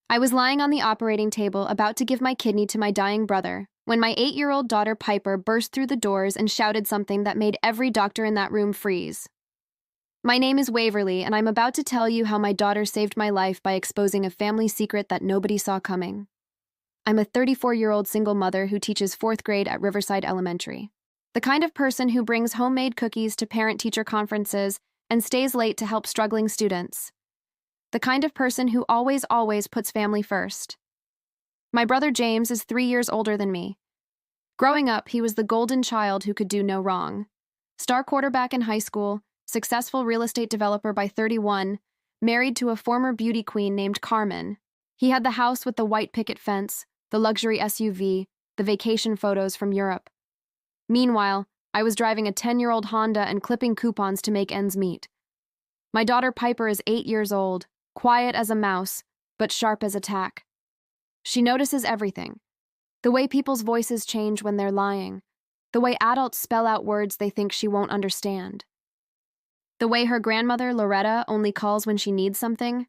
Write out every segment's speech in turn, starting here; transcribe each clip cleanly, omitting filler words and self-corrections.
I was lying on the operating table about to give my kidney to my dying brother when my 8-year-old daughter Piper burst through the doors and shouted something that made every doctor in that room freeze. My name is Waverly, and I'm about to tell you how my daughter saved my life by exposing a family secret that nobody saw coming. I'm a 34-year-old single mother who teaches 4th grade at Riverside Elementary. The kind of person who brings homemade cookies to parent-teacher conferences and stays late to help struggling students. The kind of person who always puts family first. My brother James is 3 years older than me. Growing up, he was the golden child who could do no wrong. Star quarterback in high school, successful real estate developer by 31, married to a former beauty queen named Carmen. He had the house with the white picket fence, the luxury SUV, the vacation photos from Europe. Meanwhile, I was driving a 10-year-old Honda and clipping coupons to make ends meet. My daughter Piper is 8 years old, quiet as a mouse, but sharp as a tack. She notices everything. The way people's voices change when they're lying. The way adults spell out words they think she won't understand. The way her grandmother, Loretta, only calls when she needs something.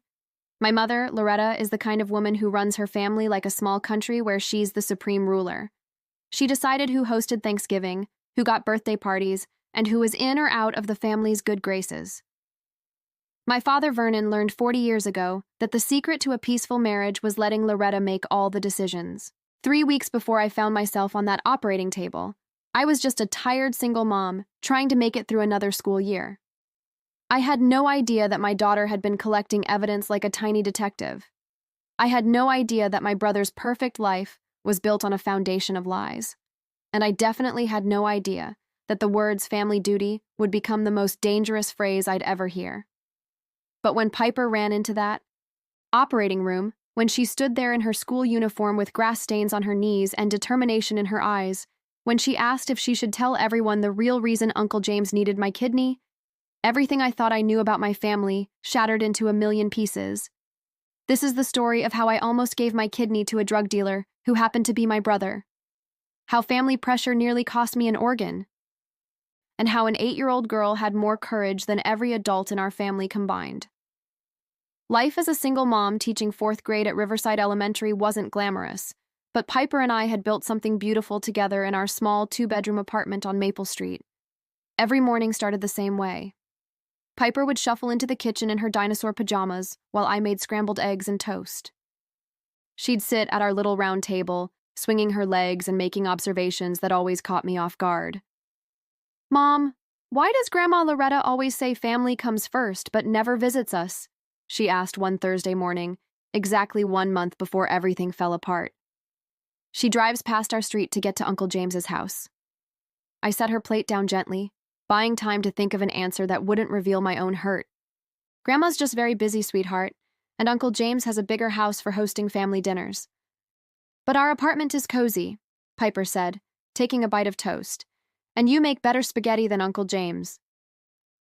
My mother, Loretta, is the kind of woman who runs her family like a small country where she's the supreme ruler. She decided who hosted Thanksgiving, who got birthday parties, and who was in or out of the family's good graces. My father, Vernon, learned 40 years ago that the secret to a peaceful marriage was letting Loretta make all the decisions. 3 weeks before I found myself on that operating table, I was just a tired single mom trying to make it through another school year. I had no idea that my daughter had been collecting evidence like a tiny detective. I had no idea that my brother's perfect life was built on a foundation of lies. And I definitely had no idea that the words family duty would become the most dangerous phrase I'd ever hear. But when Piper ran into that operating room, when she stood there in her school uniform with grass stains on her knees and determination in her eyes, when she asked if she should tell everyone the real reason Uncle James needed my kidney, everything I thought I knew about my family shattered into a million pieces. This is the story of how I almost gave my kidney to a drug dealer who happened to be my brother. How family pressure nearly cost me an organ. And how an 8-year-old girl had more courage than every adult in our family combined. Life as a single mom teaching 4th grade at Riverside Elementary wasn't glamorous, but Piper and I had built something beautiful together in our small 2-bedroom apartment on Maple Street. Every morning started the same way. Piper would shuffle into the kitchen in her dinosaur pajamas while I made scrambled eggs and toast. She'd sit at our little round table, swinging her legs and making observations that always caught me off guard. "Mom, why does Grandma Loretta always say family comes first but never visits us?" she asked one Thursday morning, exactly 1 month before everything fell apart. She drives past our street to get to Uncle James's house. I set her plate down gently, buying time to think of an answer that wouldn't reveal my own hurt. "Grandma's just very busy, sweetheart, and Uncle James has a bigger house for hosting family dinners." "But our apartment is cozy," Piper said, taking a bite of toast, "and you make better spaghetti than Uncle James."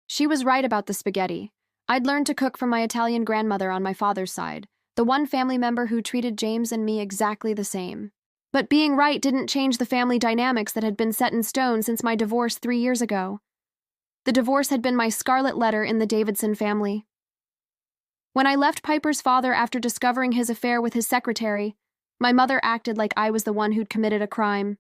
She was right about the spaghetti. I'd learned to cook from my Italian grandmother on my father's side, the one family member who treated James and me exactly the same. But being right didn't change the family dynamics that had been set in stone since my divorce 3 years ago. The divorce had been my scarlet letter in the Davidson family. When I left Piper's father after discovering his affair with his secretary, my mother acted like I was the one who'd committed a crime.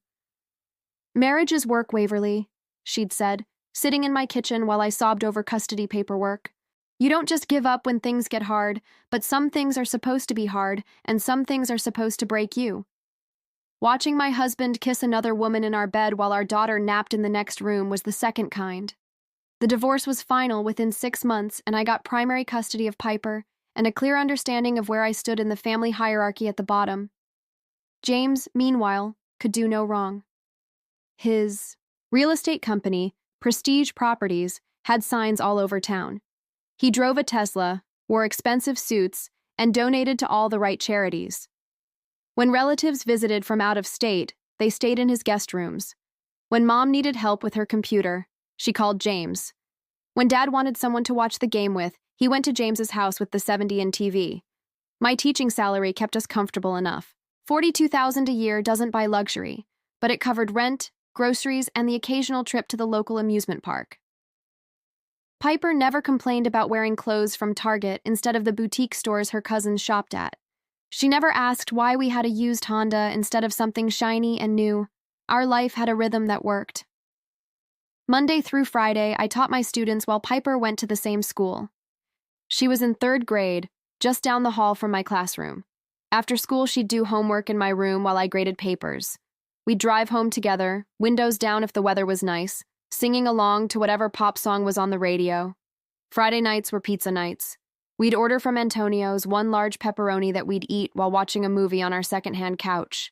"Marriage is work, Waverly," she'd said, sitting in my kitchen while I sobbed over custody paperwork. "You don't just give up when things get hard, but some things are supposed to be hard, and some things are supposed to break you." Watching my husband kiss another woman in our bed while our daughter napped in the next room was the second kind. The divorce was final within 6 months, and I got primary custody of Piper and a clear understanding of where I stood in the family hierarchy at the bottom. James, meanwhile, could do no wrong. His real estate company, Prestige Properties, had signs all over town. He drove a Tesla, wore expensive suits, and donated to all the right charities. When relatives visited from out of state, they stayed in his guest rooms. When Mom needed help with her computer, she called James. When Dad wanted someone to watch the game with, he went to James's house with the 70-inch TV. My teaching salary kept us comfortable enough. $42,000 a year doesn't buy luxury, but it covered rent, groceries, and the occasional trip to the local amusement park. Piper never complained about wearing clothes from Target instead of the boutique stores her cousins shopped at. She never asked why we had a used Honda instead of something shiny and new. Our life had a rhythm that worked. Monday through Friday, I taught my students while Piper went to the same school. She was in 3rd grade, just down the hall from my classroom. After school, she'd do homework in my room while I graded papers. We'd drive home together, windows down if the weather was nice, singing along to whatever pop song was on the radio. Friday nights were pizza nights. We'd order from Antonio's 1 large pepperoni that we'd eat while watching a movie on our secondhand couch.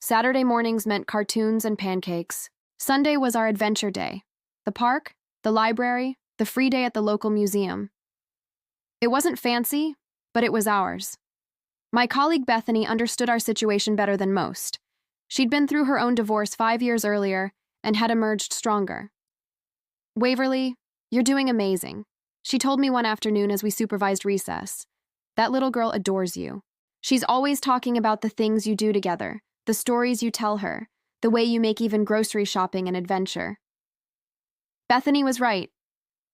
Saturday mornings meant cartoons and pancakes. Sunday was our adventure day. The park, the library, the free day at the local museum. It wasn't fancy, but it was ours. My colleague Bethany understood our situation better than most. She'd been through her own divorce 5 years earlier and had emerged stronger. "Waverly, you're doing amazing," she told me one afternoon as we supervised recess. "That little girl adores you. She's always talking about the things you do together, the stories you tell her, the way you make even grocery shopping an adventure." Bethany was right.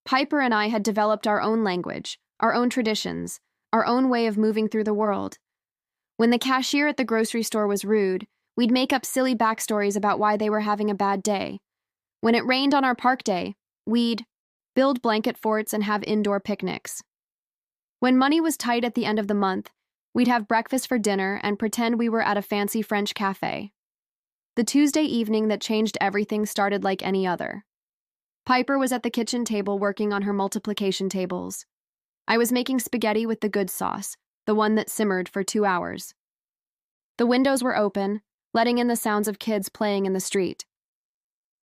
Piper and I had developed our own language, our own traditions, our own way of moving through the world. When the cashier at the grocery store was rude, we'd make up silly backstories about why they were having a bad day. When it rained on our park day, we'd build blanket forts and have indoor picnics. When money was tight at the end of the month, we'd have breakfast for dinner and pretend we were at a fancy French cafe. The Tuesday evening that changed everything started like any other. Piper was at the kitchen table working on her multiplication tables. I was making spaghetti with the good sauce, the one that simmered for 2 hours. The windows were open, letting in the sounds of kids playing in the street.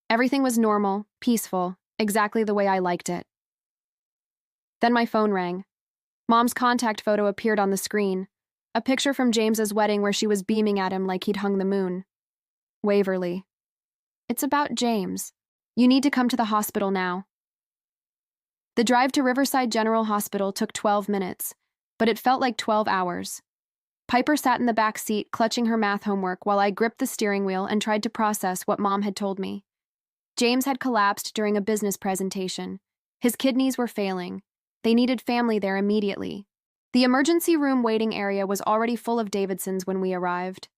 Everything was normal, peaceful, exactly the way I liked it. Then my phone rang. Mom's contact photo appeared on the screen, a picture from James's wedding where she was beaming at him like he'd hung the moon. "Waverly. It's about James. You need to come to the hospital now." The drive to Riverside General Hospital took 12 minutes, but it felt like 12 hours. Piper sat in the back seat, clutching her math homework while I gripped the steering wheel and tried to process what Mom had told me. James had collapsed during a business presentation. His kidneys were failing. They needed family there immediately. The emergency room waiting area was already full of Davidsons when we arrived.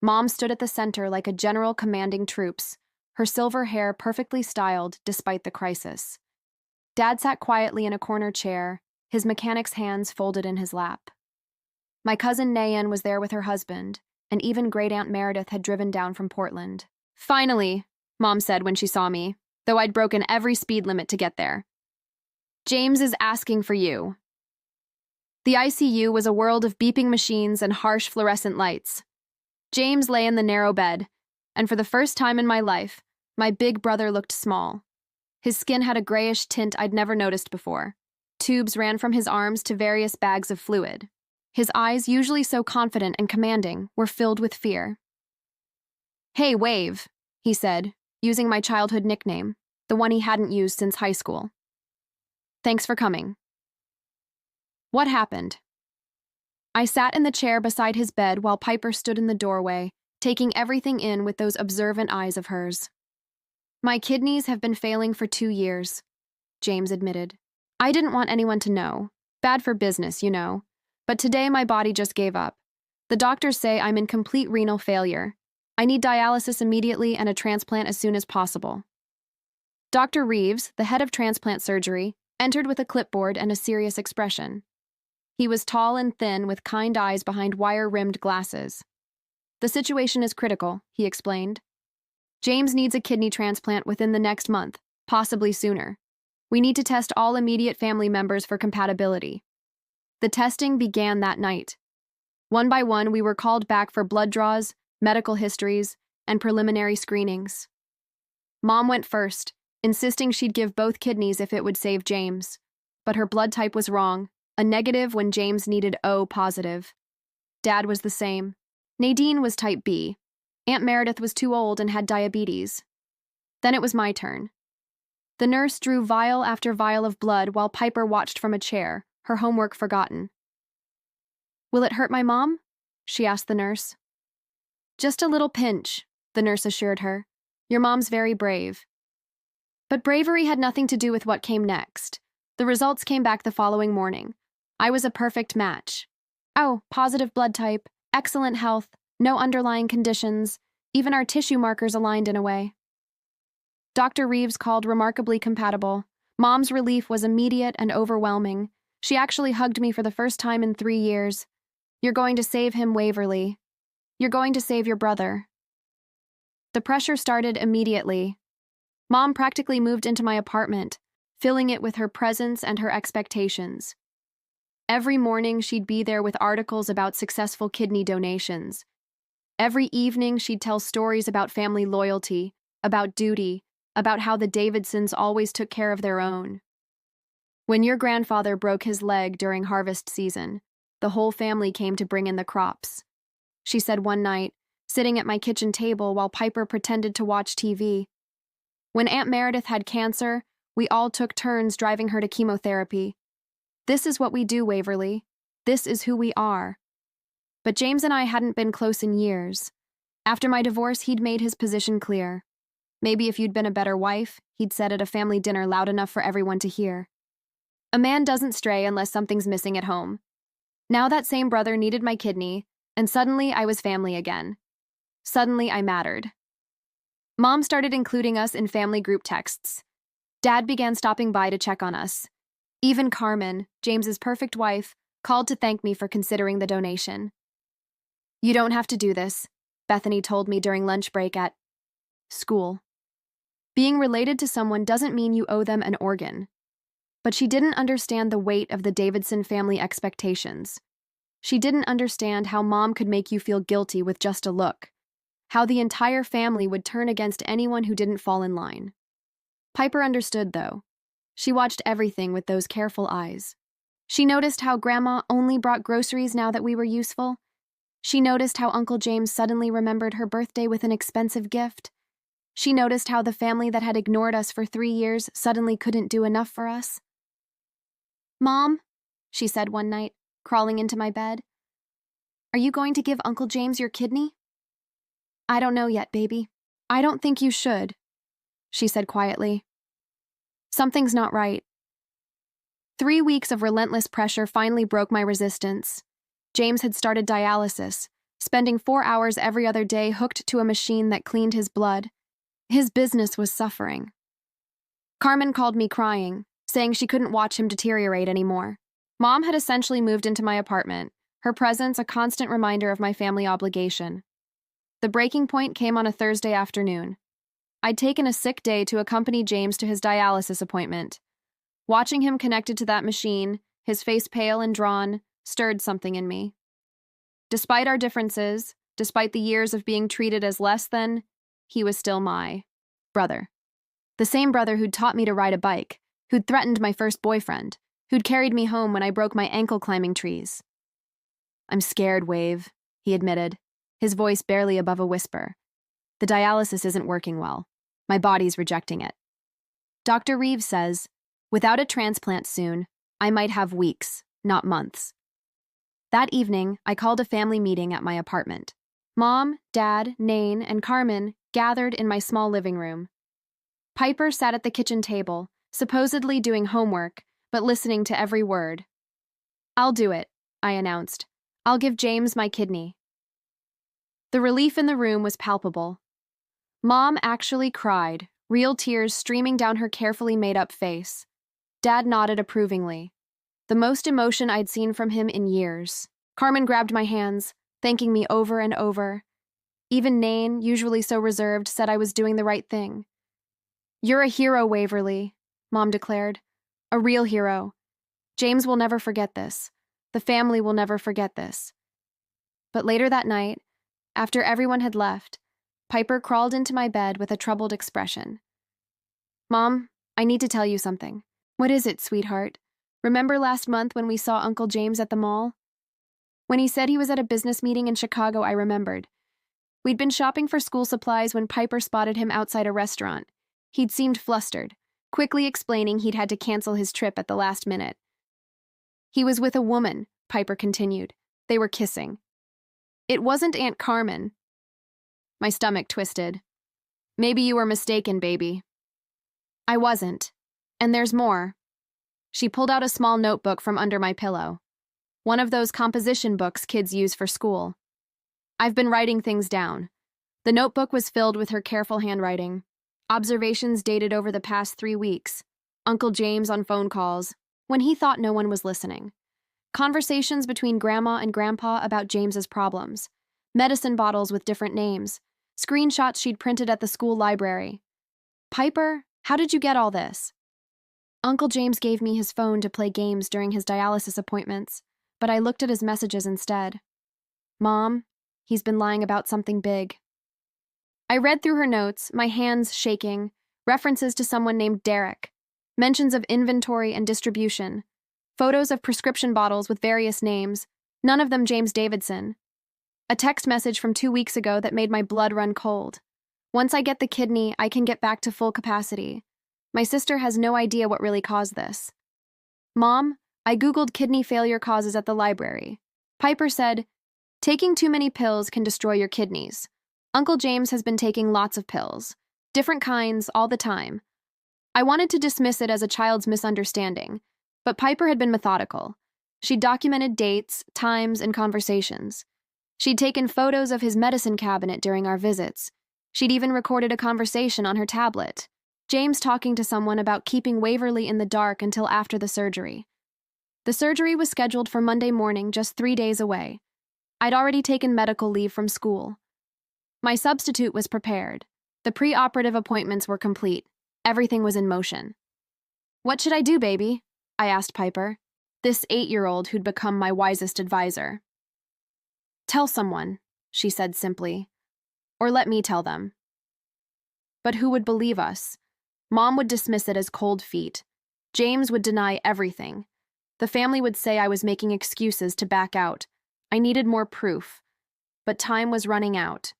Mom stood at the center like a general commanding troops, her silver hair perfectly styled despite the crisis. Dad sat quietly in a corner chair, his mechanic's hands folded in his lap. My cousin Nayan was there with her husband, and even Great Aunt Meredith had driven down from Portland. "Finally," Mom said when she saw me, though I'd broken every speed limit to get there. "James is asking for you." The ICU was a world of beeping machines and harsh fluorescent lights. James lay in the narrow bed, and for the first time in my life, my big brother looked small. His skin had a grayish tint I'd never noticed before. Tubes ran from his arms to various bags of fluid. His eyes, usually so confident and commanding, were filled with fear. "Hey, Wave," he said, using my childhood nickname, the one he hadn't used since high school. "Thanks for coming." What happened? I sat in the chair beside his bed while Piper stood in the doorway, taking everything in with those observant eyes of hers. "My kidneys have been failing for 2 years," James admitted. "I didn't want anyone to know. Bad for business, you know. But today my body just gave up. The doctors say I'm in complete renal failure. I need dialysis immediately and a transplant as soon as possible." Dr. Reeves, the head of transplant surgery, entered with a clipboard and a serious expression. He was tall and thin with kind eyes behind wire-rimmed glasses. "The situation is critical," he explained. "James needs a kidney transplant within the next month, possibly sooner. We need to test all immediate family members for compatibility." The testing began that night. One by one, we were called back for blood draws, medical histories, and preliminary screenings. Mom went first, insisting she'd give both kidneys if it would save James. But her blood type was wrong, a negative when James needed O positive. Dad was the same. Nadine was type B. Aunt Meredith was too old and had diabetes. Then it was my turn. The nurse drew vial after vial of blood while Piper watched from a chair, her homework forgotten. "Will it hurt my mom?" she asked the nurse. "Just a little pinch," the nurse assured her. "Your mom's very brave." But bravery had nothing to do with what came next. The results came back the following morning. I was a perfect match. Oh, positive blood type, excellent health, no underlying conditions, even our tissue markers aligned in a way. Dr. Reeves called remarkably compatible. Mom's relief was immediate and overwhelming. She actually hugged me for the first time in 3 years. You're going to save him, Waverly. You're going to save your brother. The pressure started immediately. Mom practically moved into my apartment, filling it with her presence and her expectations. Every morning, she'd be there with articles about successful kidney donations. Every evening, she'd tell stories about family loyalty, about duty, about how the Davidsons always took care of their own. When your grandfather broke his leg during harvest season, the whole family came to bring in the crops. She said one night, sitting at my kitchen table while Piper pretended to watch TV. When Aunt Meredith had cancer, we all took turns driving her to chemotherapy. This is what we do, Waverly. This is who we are. But James and I hadn't been close in years. After my divorce, he'd made his position clear. Maybe if you'd been a better wife, he'd said at a family dinner loud enough for everyone to hear. A man doesn't stray unless something's missing at home. Now that same brother needed my kidney, and suddenly I was family again. Suddenly I mattered. Mom started including us in family group texts. Dad began stopping by to check on us. Even Carmen, James's perfect wife, called to thank me for considering the donation. You don't have to do this, Bethany told me during lunch break at school. Being related to someone doesn't mean you owe them an organ. But she didn't understand the weight of the Davidson family expectations. She didn't understand how Mom could make you feel guilty with just a look, how the entire family would turn against anyone who didn't fall in line. Piper understood, though. She watched everything with those careful eyes. She noticed how Grandma only brought groceries now that we were useful. She noticed how Uncle James suddenly remembered her birthday with an expensive gift. She noticed how the family that had ignored us for 3 years suddenly couldn't do enough for us. Mom, she said one night, crawling into my bed, are you going to give Uncle James your kidney? I don't know yet, baby. I don't think you should, she said quietly. Something's not right. 3 weeks of relentless pressure finally broke my resistance. James had started dialysis, spending 4 hours every other day hooked to a machine that cleaned his blood. His business was suffering. Carmen called me crying, saying she couldn't watch him deteriorate anymore. Mom had essentially moved into my apartment, her presence a constant reminder of my family obligation. The breaking point came on a Thursday afternoon. I'd taken a sick day to accompany James to his dialysis appointment. Watching him connected to that machine, his face pale and drawn, stirred something in me. Despite our differences, despite the years of being treated as less than, he was still my brother. The same brother who'd taught me to ride a bike, who'd threatened my first boyfriend, who'd carried me home when I broke my ankle climbing trees. I'm scared, Wave, he admitted, his voice barely above a whisper. The dialysis isn't working well. My body's rejecting it. Dr. Reeves says, without a transplant soon, I might have weeks, not months. That evening, I called a family meeting at my apartment. Mom, Dad, Nain, and Carmen gathered in my small living room. Piper sat at the kitchen table, supposedly doing homework, but listening to every word. I'll do it, I announced. I'll give James my kidney. The relief in the room was palpable. Mom actually cried, real tears streaming down her carefully made-up face. Dad nodded approvingly. The most emotion I'd seen from him in years. Carmen grabbed my hands, thanking me over and over. Even Nain, usually so reserved, said I was doing the right thing. You're a hero, Waverly, Mom declared. A real hero. James will never forget this. The family will never forget this. But later that night, after everyone had left, Piper crawled into my bed with a troubled expression. Mom, I need to tell you something. What is it, sweetheart? Remember last month when we saw Uncle James at the mall? When he said he was at a business meeting in Chicago, I remembered. We'd been shopping for school supplies when Piper spotted him outside a restaurant. He'd seemed flustered, quickly explaining he'd had to cancel his trip at the last minute. He was with a woman, Piper continued. They were kissing. It wasn't Aunt Carmen. My stomach twisted. Maybe you were mistaken, baby. I wasn't. And there's more. She pulled out a small notebook from under my pillow. One of those composition books kids use for school. I've been writing things down. The notebook was filled with her careful handwriting. Observations dated over the past 3 weeks. Uncle James on phone calls, when he thought no one was listening. Conversations between Grandma and Grandpa about James's problems. Medicine bottles with different names. Screenshots she'd printed at the school library. Piper, how did you get all this? Uncle James gave me his phone to play games during his dialysis appointments, but I looked at his messages instead. Mom, he's been lying about something big. I read through her notes, my hands shaking, references to someone named Derek, mentions of inventory and distribution, photos of prescription bottles with various names, none of them James Davidson. A text message from 2 weeks ago that made my blood run cold. Once I get the kidney, I can get back to full capacity. My sister has no idea what really caused this. Mom, I Googled kidney failure causes at the library. Piper said, taking too many pills can destroy your kidneys. Uncle James has been taking lots of pills, different kinds, all the time. I wanted to dismiss it as a child's misunderstanding, but Piper had been methodical. She'd documented dates, times, and conversations. She'd taken photos of his medicine cabinet during our visits. She'd even recorded a conversation on her tablet. James talking to someone about keeping Waverly in the dark until after the surgery. The surgery was scheduled for Monday morning, just 3 days away. I'd already taken medical leave from school. My substitute was prepared. The pre-operative appointments were complete. Everything was in motion. What should I do, baby? I asked Piper, this 8-year-old who'd become my wisest advisor. Tell someone, she said simply. Or let me tell them. But who would believe us? Mom would dismiss it as cold feet. James would deny everything. The family would say I was making excuses to back out. I needed more proof. But time was running out.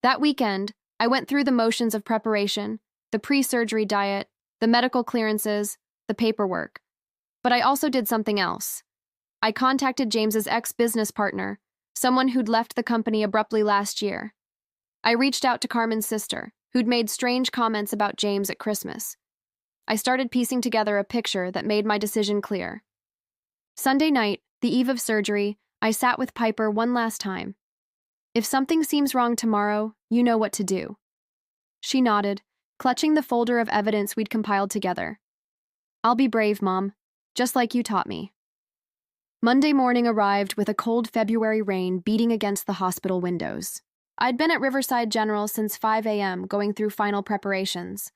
That weekend, I went through the motions of preparation, the pre-surgery diet, the medical clearances, the paperwork. But I also did something else. I contacted James's ex-business partner, someone who'd left the company abruptly last year. I reached out to Carmen's sister, who'd made strange comments about James at Christmas. I started piecing together a picture that made my decision clear. Sunday night, the eve of surgery, I sat with Piper one last time. If something seems wrong tomorrow, you know what to do. She nodded, clutching the folder of evidence we'd compiled together. I'll be brave, Mom, just like you taught me. Monday morning arrived with a cold February rain beating against the hospital windows. I'd been at Riverside General since 5 a.m. going through final preparations.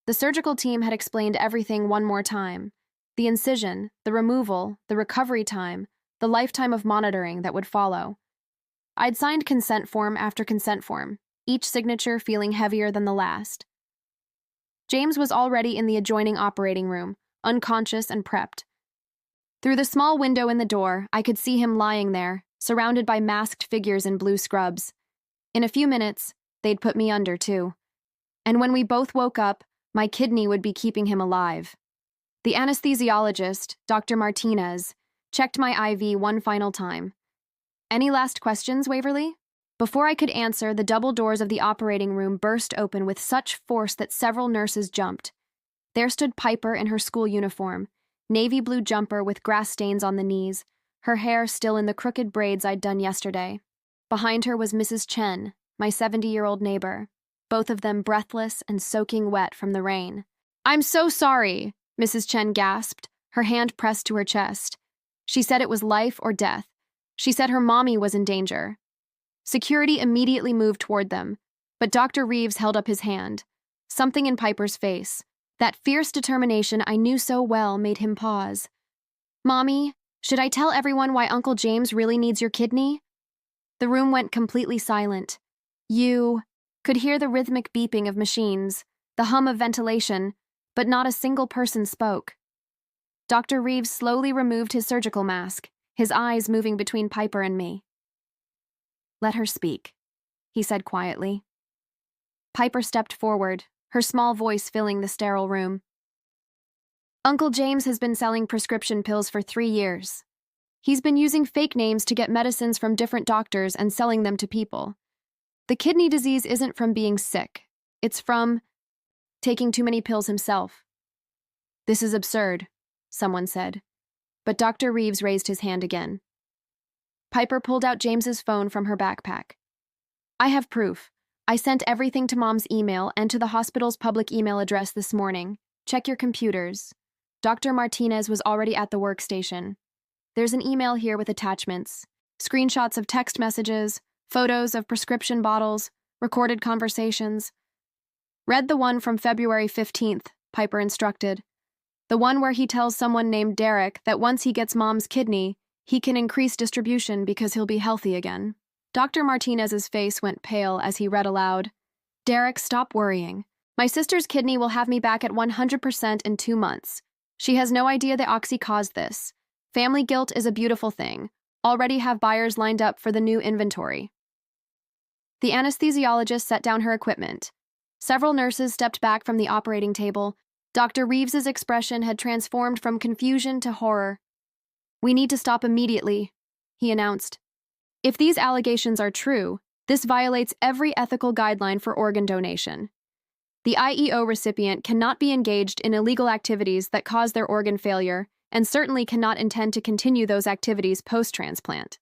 The surgical team had explained everything one more time. The incision, the removal, the recovery time, the lifetime of monitoring that would follow. I'd signed consent form after consent form, each signature feeling heavier than the last. James was already in the adjoining operating room, unconscious and prepped. Through the small window in the door, I could see him lying there, surrounded by masked figures in blue scrubs. In a few minutes, they'd put me under, too. And when we both woke up, my kidney would be keeping him alive. The anesthesiologist, Dr. Martinez, checked my IV one final time. Any last questions, Waverly? Before I could answer, the double doors of the operating room burst open with such force that several nurses jumped. There stood Piper in her school uniform, navy blue jumper with grass stains on the knees, her hair still in the crooked braids I'd done yesterday. Behind her was Mrs. Chen, my 70-year-old neighbor, both of them breathless and soaking wet from the rain. I'm so sorry, Mrs. Chen gasped, her hand pressed to her chest. She said it was life or death. She said her mommy was in danger. Security immediately moved toward them, but Dr. Reeves held up his hand. Something in Piper's face, that fierce determination I knew so well, made him pause. Mommy, should I tell everyone why Uncle James really needs your kidney? The room went completely silent. You could hear the rhythmic beeping of machines, the hum of ventilation, but not a single person spoke. Dr. Reeves slowly removed his surgical mask, his eyes moving between Piper and me. Let her speak, he said quietly. Piper stepped forward, her small voice filling the sterile room. Uncle James has been selling prescription pills for 3 years. He's been using fake names to get medicines from different doctors and selling them to people. The kidney disease isn't from being sick. It's from taking too many pills himself. This is absurd, someone said. but Dr. Reeves raised his hand again. Piper pulled out James's phone from her backpack. I have proof. I sent everything to Mom's email and to the hospital's public email address this morning. Check your computers. Dr. Martinez was already at the workstation. There's an email here with attachments, screenshots of text messages, photos of prescription bottles, recorded conversations. Read the one from February 15th, Piper instructed. The one where he tells someone named Derek that once he gets Mom's kidney, he can increase distribution because he'll be healthy again. Dr. Martinez's face went pale as he read aloud. Derek, stop worrying. My sister's kidney will have me back at 100% in 2 months. She has no idea that Oxy caused this. Family guilt is a beautiful thing. Already have buyers lined up for the new inventory. The anesthesiologist set down her equipment. Several nurses stepped back from the operating table. Dr. Reeves's expression had transformed from confusion to horror. We need to stop immediately, he announced. If these allegations are true, this violates every ethical guideline for organ donation. The IEO recipient cannot be engaged in illegal activities that cause their organ failure and certainly cannot intend to continue those activities post-transplant.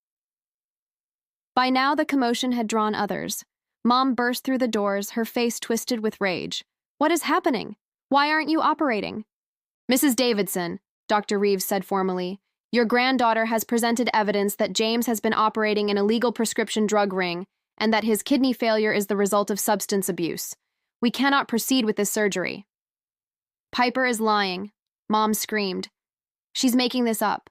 By now, the commotion had drawn others. Mom burst through the doors, her face twisted with rage. What is happening? Why aren't you operating? Mrs. Davidson, Dr. Reeves said formally, your granddaughter has presented evidence that James has been operating an illegal prescription drug ring and that his kidney failure is the result of substance abuse. We cannot proceed with this surgery. Piper is lying, Mom screamed. She's making this up.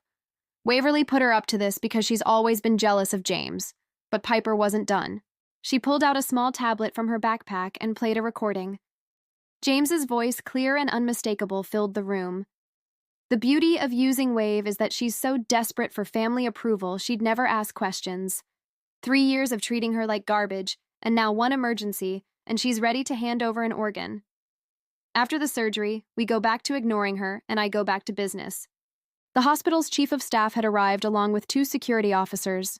Waverly put her up to this because she's always been jealous of James. But Piper wasn't done. She pulled out a small tablet from her backpack and played a recording. James's voice, clear and unmistakable, filled the room. The beauty of using Wave is that she's so desperate for family approval she'd never ask questions. 3 years of treating her like garbage, and now one emergency, and she's ready to hand over an organ. After the surgery, we go back to ignoring her, and I go back to business. The hospital's chief of staff had arrived along with 2 security officers.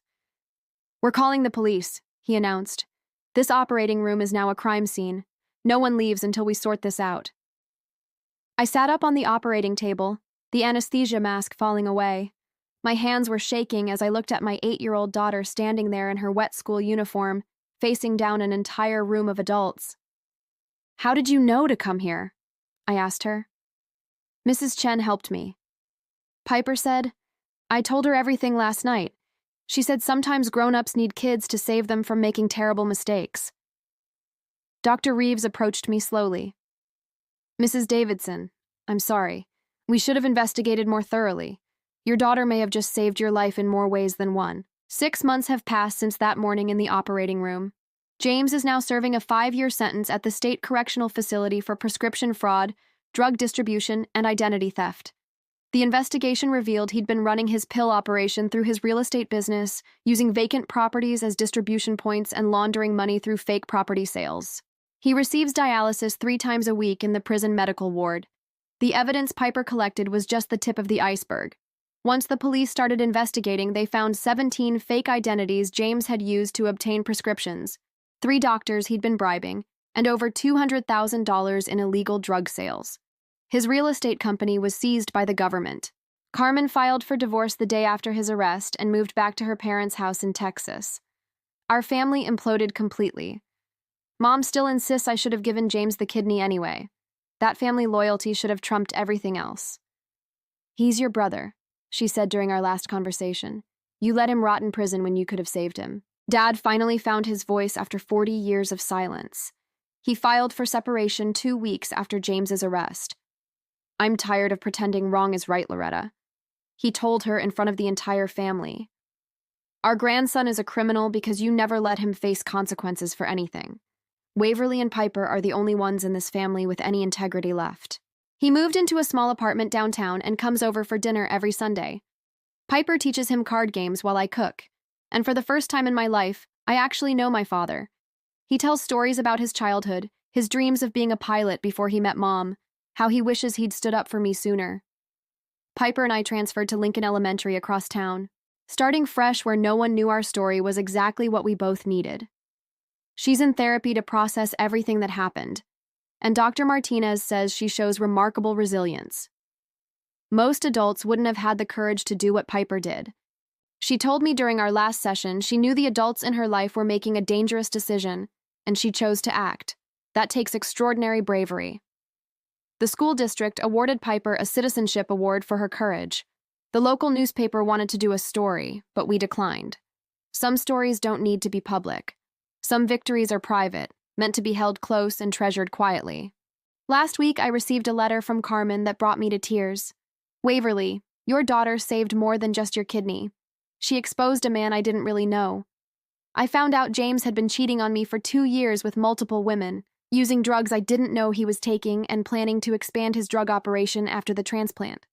We're calling the police, he announced. This operating room is now a crime scene. No one leaves until we sort this out. I sat up on the operating table, the anesthesia mask falling away. My hands were shaking as I looked at my 8-year-old daughter standing there in her wet school uniform, facing down an entire room of adults. How did you know to come here? I asked her. Mrs. Chen helped me. Piper said, I told her everything last night. She said sometimes grown-ups need kids to save them from making terrible mistakes. Dr. Reeves approached me slowly. Mrs. Davidson, I'm sorry. We should have investigated more thoroughly. Your daughter may have just saved your life in more ways than one. 6 months have passed since that morning in the operating room. James is now serving a 5-year sentence at the state correctional facility for prescription fraud, drug distribution, and identity theft. The investigation revealed he'd been running his pill operation through his real estate business, using vacant properties as distribution points and laundering money through fake property sales. He receives dialysis 3 times a week in the prison medical ward. The evidence Piper collected was just the tip of the iceberg. Once the police started investigating, they found 17 fake identities James had used to obtain prescriptions, 3 doctors he'd been bribing, and over $200,000 in illegal drug sales. His real estate company was seized by the government. Carmen filed for divorce the day after his arrest and moved back to her parents' house in Texas. Our family imploded completely. Mom still insists I should have given James the kidney anyway. That family loyalty should have trumped everything else. He's your brother, she said during our last conversation. You let him rot in prison when you could have saved him. Dad finally found his voice after 40 years of silence. He filed for separation 2 weeks after James's arrest. I'm tired of pretending wrong is right, Loretta. He told her in front of the entire family. Our grandson is a criminal because you never let him face consequences for anything. Waverly and Piper are the only ones in this family with any integrity left. He moved into a small apartment downtown and comes over for dinner every Sunday. Piper teaches him card games while I cook, and for the first time in my life, I actually know my father. He tells stories about his childhood, his dreams of being a pilot before he met Mom, how he wishes he'd stood up for me sooner. Piper and I transferred to Lincoln Elementary across town. Starting fresh where no one knew our story was exactly what we both needed. She's in therapy to process everything that happened, and Dr. Martinez says she shows remarkable resilience. Most adults wouldn't have had the courage to do what Piper did. She told me during our last session she knew the adults in her life were making a dangerous decision, and she chose to act. That takes extraordinary bravery. The school district awarded Piper a citizenship award for her courage. The local newspaper wanted to do a story, but we declined. Some stories don't need to be public. Some victories are private, meant to be held close and treasured quietly. Last week, I received a letter from Carmen that brought me to tears. Waverly, your daughter saved more than just your kidney. She exposed a man I didn't really know. I found out James had been cheating on me for 2 years with multiple women, using drugs I didn't know he was taking and planning to expand his drug operation after the transplant.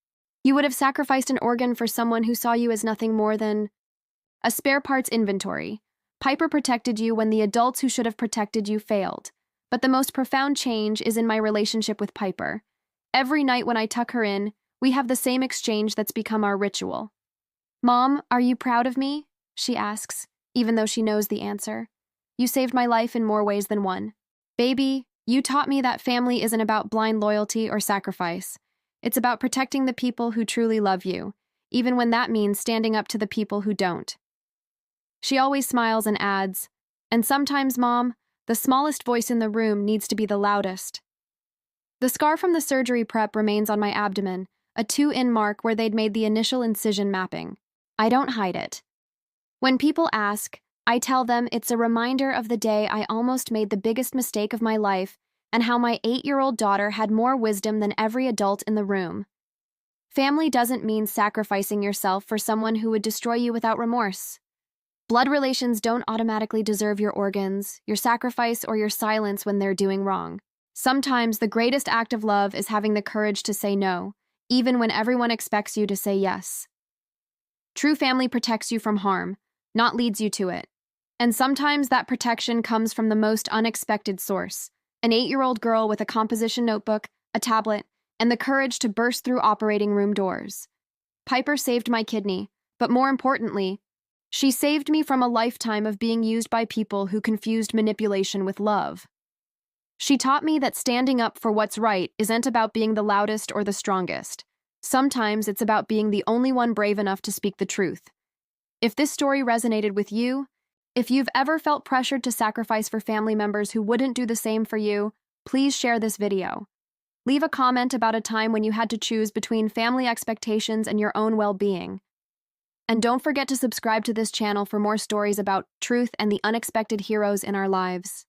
You would have sacrificed an organ for someone who saw you as nothing more than a spare parts inventory. Piper protected you when the adults who should have protected you failed. But the most profound change is in my relationship with Piper. Every night when I tuck her in, we have the same exchange that's become our ritual. Mom, are you proud of me? She asks, even though she knows the answer. You saved my life in more ways than one. Baby, you taught me that family isn't about blind loyalty or sacrifice. It's about protecting the people who truly love you, even when that means standing up to the people who don't. She always smiles and adds, and sometimes, Mom, the smallest voice in the room needs to be the loudest. The scar from the surgery prep remains on my abdomen, a 2-in mark where they'd made the initial incision mapping. I don't hide it. When people ask, I tell them it's a reminder of the day I almost made the biggest mistake of my life and how my 8-year-old daughter had more wisdom than every adult in the room. Family doesn't mean sacrificing yourself for someone who would destroy you without remorse. Blood relations don't automatically deserve your organs, your sacrifice, or your silence when they're doing wrong. Sometimes the greatest act of love is having the courage to say no, even when everyone expects you to say yes. True family protects you from harm, not leads you to it. And sometimes that protection comes from the most unexpected source, an 8-year-old girl with a composition notebook, a tablet, and the courage to burst through operating room doors. Piper saved my kidney, but more importantly, she saved me from a lifetime of being used by people who confused manipulation with love. She taught me that standing up for what's right isn't about being the loudest or the strongest. Sometimes it's about being the only one brave enough to speak the truth. If this story resonated with you, if you've ever felt pressured to sacrifice for family members who wouldn't do the same for you, please share this video. Leave a comment about a time when you had to choose between family expectations and your own well-being. And don't forget to subscribe to this channel for more stories about truth and the unexpected heroes in our lives.